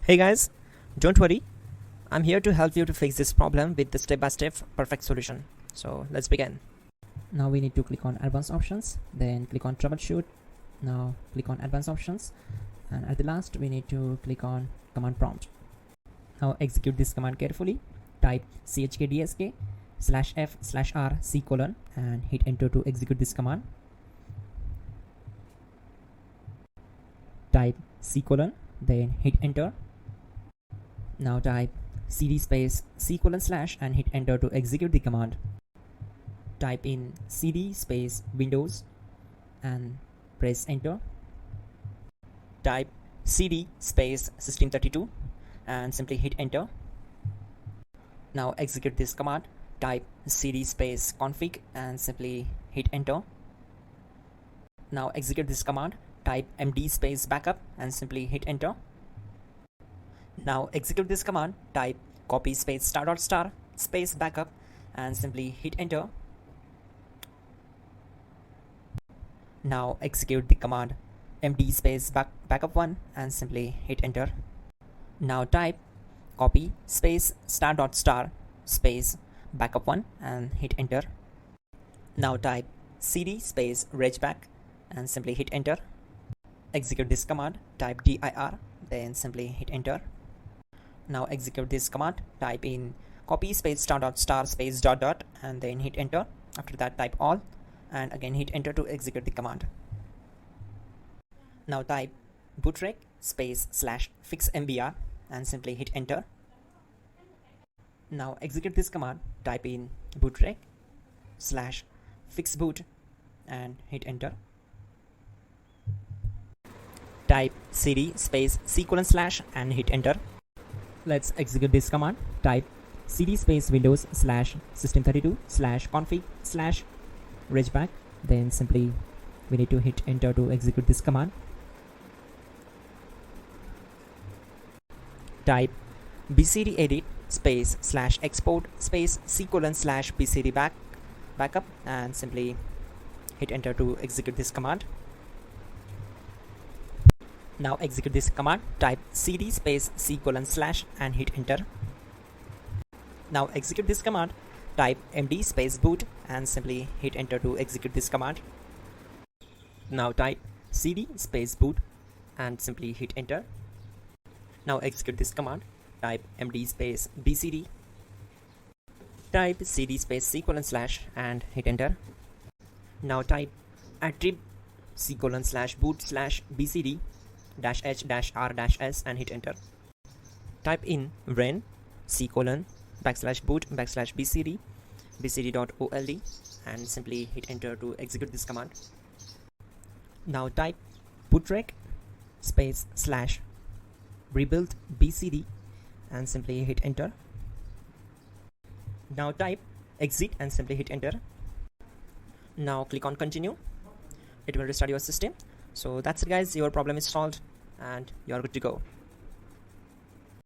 Hey guys, don't worry, I'm here to help you to fix this problem with the step-by-step perfect solution. So let's begin. Now we need to click on advanced options, then click on troubleshoot. Now click on advanced options, and at the last we need to click on command prompt. Now execute this command carefully. Type chkdsk/f/r/c:, and hit enter to execute this command. Type c:, then hit enter. Now type cd space c:/ and hit enter to execute the command. Type in cd space Windows and press enter. Type cd space system32 and simply hit enter. Now execute this command. Type cd space config and simply hit enter. Now execute this command. Type md space backup and simply hit enter. Now execute this command. Type copy space *** space backup and simply hit enter. Now execute the command md space backup1 and simply hit enter. Now type copy space *** space backup1 and hit enter. Now type cd space regback and simply hit enter. Execute this command. Type dir, then simply hit enter. Now execute this command. Type in copy space *** space ... and then hit enter. After that type all and again hit enter to execute the command. Now type bootrec space /fixmbr and simply hit enter. Now execute this command. Type in bootrec /fixboot and hit enter. Type cd space c:/ and hit enter. Let's execute this command. Type cd space Windows /system32/config/regback. Then simply we need to hit enter to execute this command. Type bcd edit space /export space c:/bcd backup and simply hit enter to execute this command. Now execute this command. Type cd space c:/ and hit enter. Now execute this command. Type md space boot and simply hit enter to execute this command. Now type cd space boot and simply hit enter. Now execute this command. Type md space bcd. Type cd space c:/ and hit enter. Now type attrib c:/boot/bcd -h-r-s and hit enter. Type in ren c:/boot/bcd bcd.old and simply hit enter to execute this command. Now type bootrec space /rebuild bcd and simply hit enter. Now type exit and simply hit enter. Now click on continue. It will restart your system. So that's it guys, your problem is solved and you're good to go.